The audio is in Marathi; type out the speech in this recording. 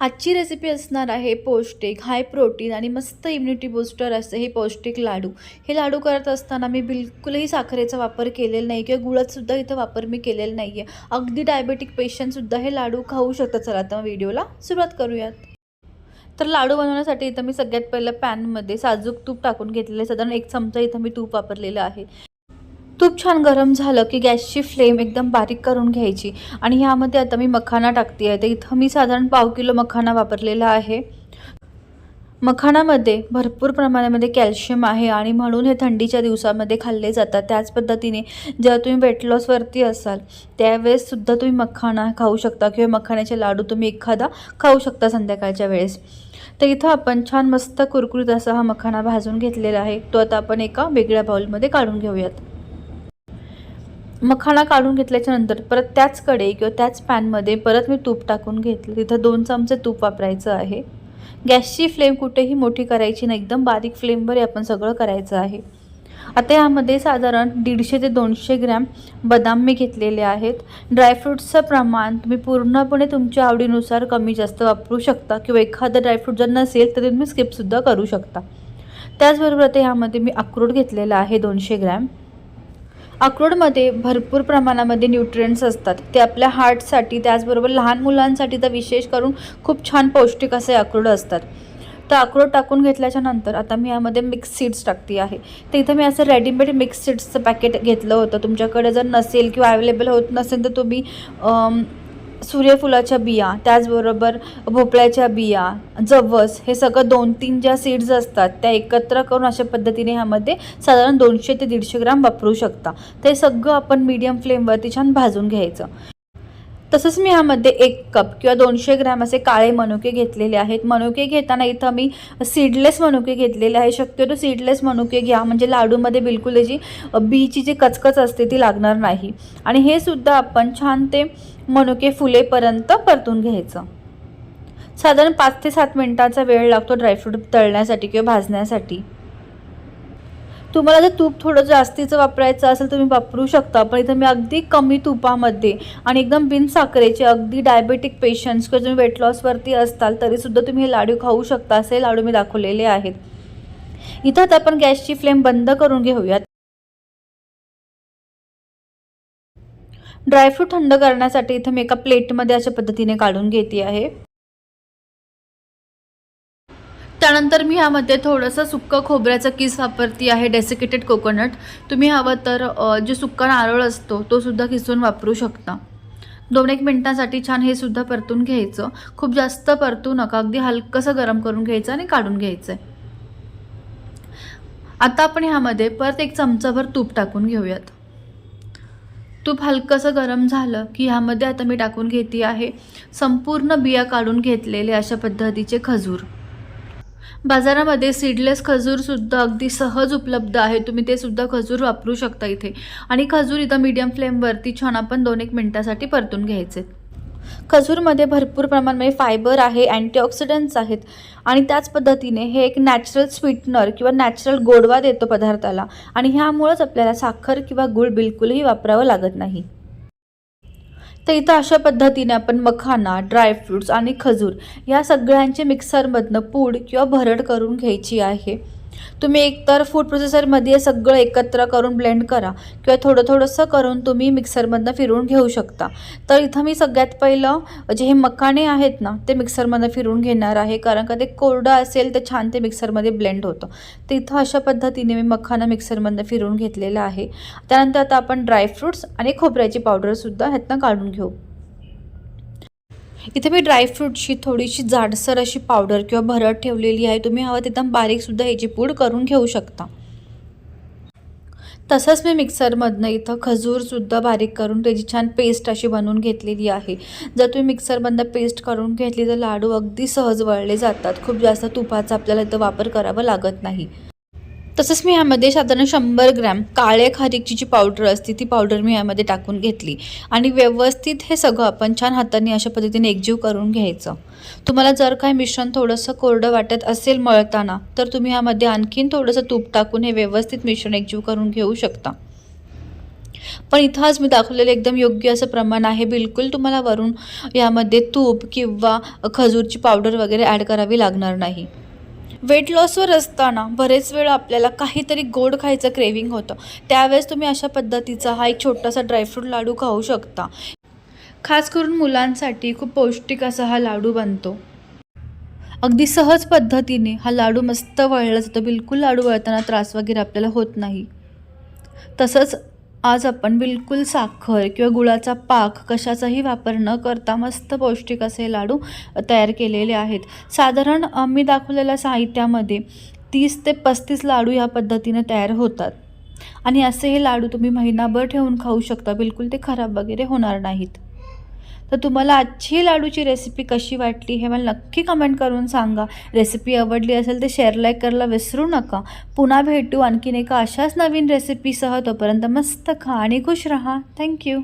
आजची रेसिपी असणार आहे पौष्टिक, हाय प्रोटीन आणि मस्त इम्युनिटी बूस्टर असे हे पौष्टिक लाडू. हे लाडू करत असताना मी बिलकुलही साखरेचा वापर केलेला नाही किंवा गुळातसुद्धा इथं वापर मी केलेला नाही आहे. अगदी डायबेटिक पेशंटसुद्धा हे लाडू खाऊ शकतात. चला आता व्हिडिओला सुरुवात करूयात. तर लाडू बनवण्यासाठी इथं मी सगळ्यात पहिलं पॅनमध्ये साजूक तूप टाकून घेतलेलं आहे. साधारण 1 चमचा इथं मी तूप वापरलेलं आहे. तूप छान गरम झालं की गॅसची फ्लेम एकदम बारीक करून घ्यायची आणि ह्यामध्ये आता मी मखाना टाकते आहे. तर इथं मी साधारण पाव किलो मखाना वापरलेला आहे. मखानामध्ये भरपूर प्रमाणामध्ये कॅल्शियम आहे आणि म्हणून हे थंडीच्या दिवसामध्ये खाल्ले जातात. त्याच पद्धतीने जेव्हा तुम्ही वेट लॉसवरती असाल त्यावेळेससुद्धा तुम्ही मखाना खाऊ शकता किंवा मखाण्याचे लाडू तुम्ही एखादा खाऊ शकता संध्याकाळच्या वेळेस. तर इथं आपण छान मस्त कुरकुरीत असा हा मखाना भाजून घेतलेला आहे. तो आता आपण एका वेगळ्या बाउलमध्ये काढून घेऊयात. मखाना काढून घेतल्याच्या नंतर परत त्याच कढई किंवा त्याच पॅनमध्ये परत मी तूप टाकून घेतलं. तिथं 2 चमचे तूप वापरायचं आहे. गॅसची फ्लेम कुठेही मोठी करायची नाही, एकदम बारीक फ्लेमवर आपण सगळं करायचं आहे. आता यामध्ये साधारण 150 ते 200 ग्रॅम बदाम मी घेतलेले आहेत. ड्रायफ्रूट्सचं प्रमाण तुम्ही पूर्णपणे तुमच्या आवडीनुसार कमी जास्त वापरू शकता किंवा एखादं ड्रायफ्रूट जर नसेल तर तुम्ही स्किपसुद्धा करू शकता. त्याचबरोबर आता यामध्ये मी अक्रोड घेतलेला आहे 200 ग्रॅम. अक्रोडमध्ये भरपूर प्रमाणामध्ये न्यूट्रिएंट्स असतात. ते आपल्या हार्टसाठी त्याचबरोबर लहान मुलांसाठी तर विशेष करून खूप छान पौष्टिक असे अक्रोड असतात. तर अक्रोड टाकून घेतल्याच्या नंतर आता मी यामध्ये मिक्स सीड्स टाकते आहे. तर इथं मी असं रेडीमेड मिक्स सीड्सचं पॅकेट घेतलं होतं. तुमच्याकडे जर नसेल किंवा अवेलेबल होत नसेल तर तुम्ही सूर्यफुलाच्या बिया, त्याचबरोबर भोपळ्याच्या बिया, जवस हे सगळं 2-3 ज्या सीड्स असतात त्या एकत्र करून अशा पद्धतीने ह्यामध्ये साधारण 200 ते 150 ग्रॅम वापरू शकता. ते सगळं आपण मीडियम फ्लेमवरती छान भाजून घ्यायचं. तसंच मी ह्यामध्ये 1 कप किंवा 200 ग्रॅम असे काळे मनुके घेतलेले आहेत. मनुके घेताना इथं मी सीडलेस मनुके घेतलेले आहे. शक्यतो सीडलेस मनुके घ्या, म्हणजे लाडूमध्ये बिलकुल त्याची बीची जी कचकच असते ती लागणार नाही. आणि हे सुद्धा आपण छान ते मनुके फुलेपर्यंत परतून घ्यायचं. साधारण 5 ते 7 मिनिटाचा वेळ लागतो ड्रायफ्रूट तळण्यासाठी किंवा भाजण्यासाठी. तुम्हाला जर तूप थोडं जास्तीचं वापरायचं असेल तर तुम्ही वापरू शकता, पण इथं मी अगदी कमी तुपामध्ये आणि एकदम बिनसाखरेचे अगदी डायबेटिक पेशंट्स किंवा तुम्ही वेट लॉसवरती असताल तरीसुद्धा तुम्ही हे लाडू खाऊ शकता असे लाडू मी दाखवलेले आहेत. इथं आता आपण गॅसची फ्लेम बंद करून घेऊयात. ड्रायफ्रूट थंड करण्यासाठी इथं मी एका प्लेटमध्ये अशा पद्धतीने काढून घेते आहे. त्यानंतर मी ह्यामध्ये थोडंसं सुक्कं खोबऱ्याचं किस वापरते आहे, डेसिकेटेड कोकोनट. तुम्ही हवं तर जो सुक्का नारळ असतो तो सुद्धा किसून वापरू शकता. 2-1 मिनिटांसाठी छान हे सुद्धा परतून घ्यायचं. खूप जास्त परतू नका, अगदी हलकंसं गरम करून घ्यायचं आणि काढून घ्यायचं. आता आपण ह्यामध्ये परत 1 चमचाभर तूप टाकून घेऊयात. तूप हलकंसं गरम झालं की ह्यामध्ये आता मी टाकून घेते आहे संपूर्ण बिया काढून घेतलेले अशा पद्धतीचे खजूर. बाजारामध्ये सीडलेस खजूरसुद्धा अगदी सहज उपलब्ध आहे. तुम्ही ते सुद्धा खजूर वापरू शकता इथे. आणि खजूर इथं मीडियम फ्लेमवरती छान आपण 2-1 मिनिटासाठी परतून घ्यायचे. खजूरमध्ये भरपूर प्रमाणामध्ये फायबर आहे, अँटीऑक्सिडंट्स आहेत आणि त्याच पद्धतीने हे एक नॅचरल स्वीटनर किंवा नॅचरल गोडवा देतो पदार्थाला आणि ह्यामुळेच आपल्याला साखर किंवा गूळ बिलकुलही वापरावं लागत नाही. तर इथं अशा पद्धतीने आपण मखाना, ड्रायफ्रूट्स आणि खजूर या सगळ्यांचे मिक्सरमधनं पूड किंवा भरड करून घ्यायची आहे. तुम्ही एकतर फूड प्रोसेसरमध्ये सगळं एकत्र करून ब्लेंड करा किंवा थोडंसं करून तुम्ही मिक्सरमधनं फिरवून घेऊ शकता. तर इथं मी सगळ्यात पहिलं जे हे मखाणे आहेत ना ते मिक्सरमधनं फिरवून घेणार आहे, कारण का ते कोरडं असेल तर छान ते मिक्सरमध्ये ब्लेंड होतं. तर इथं अशा पद्धतीने मी मखाना मिक्सरमधनं फिरवून घेतलेलं आहे. त्यानंतर आता आपण ड्रायफ्रूट्स आणि खोबऱ्याची पावडरसुद्धा ह्यातनं काढून घेऊ. इथे मी ड्रायफ्रूटची थोडीशी जाडसर अशी पावडर किंवा भरड ठेवलेली आहे. तुम्ही हवं एकदम बारीकसुद्धा ह्याची पूड करून घेऊ शकता. तसंच मी मिक्सरमधनं इथं खजूरसुद्धा बारीक करून त्याची छान पेस्ट अशी बनवून घेतलेली आहे. जर तुम्ही मिक्सरमधनं पेस्ट करून घेतली तर लाडू अगदी सहज वळले जातात. खूप जास्त तुपाचा आपल्याला इथं वापर करावा लागत नाही. तसंच मी ह्यामध्ये साधारण 100 ग्रॅम काळे खारीकची जी पावडर असते ती पावडर मी ह्यामध्ये टाकून घेतली आणि व्यवस्थित हे सगळं आपण छान हाताने अशा पद्धतीने एकजीव करून घ्यायचं. तुम्हाला जर काही मिश्रण थोडंसं कोरडं वाटत असेल मळताना तर तुम्ही ह्यामध्ये आणखीन थोडंसं तूप टाकून हे व्यवस्थित मिश्रण एकजीव करून घेऊ शकता. पण इथं आज मी दाखवलेलं एकदम योग्य असं प्रमाण आहे. बिलकुल तुम्हाला वरून यामध्ये तूप किंवा खजूरची पावडर वगैरे ॲड करावी लागणार नाही. वेट लॉसवर असताना बरेच वेळ आपल्याला काहीतरी गोड खायचं क्रेविंग होतं. त्यावेळेस तुम्ही अशा पद्धतीचा हा एक छोटासा ड्रायफ्रूट लाडू खाऊ शकता. खास करून मुलांसाठी खूप पौष्टिक असा हा लाडू बनतो. अगदी सहज पद्धतीने हा लाडू मस्त वळला जातो. बिलकुल लाडू वळताना त्रास वगैरे आपल्याला होत नाही. तसंच आज आपण बिलकुल साखर किंवा गुळाचा पाक कशाचाही वापर न करता मस्त पौष्टिक असे लाडू तयार केलेले आहेत. साधारण मी दाखवलेल्या साहित्यामध्ये 30 ते 35 लाडू ह्या पद्धतीने तयार होतात आणि असे हे लाडू तुम्ही महिनाभर ठेवून खाऊ शकता. बिलकुल ते खराब वगैरे होणार नाहीत. तर तुम्हाला आजची लाडूची रेसिपी कशी वाटली हे मला नक्की कमेंट करून सांगा. रेसिपी आवडली असेल तर शेअर लाईक करायला विसरू नका. पुन्हा भेटू आणखीन एका अशाच नवीन रेसिपीसह. तोपर्यंत मस्त खा आणि खुश रहा. थँक्यू.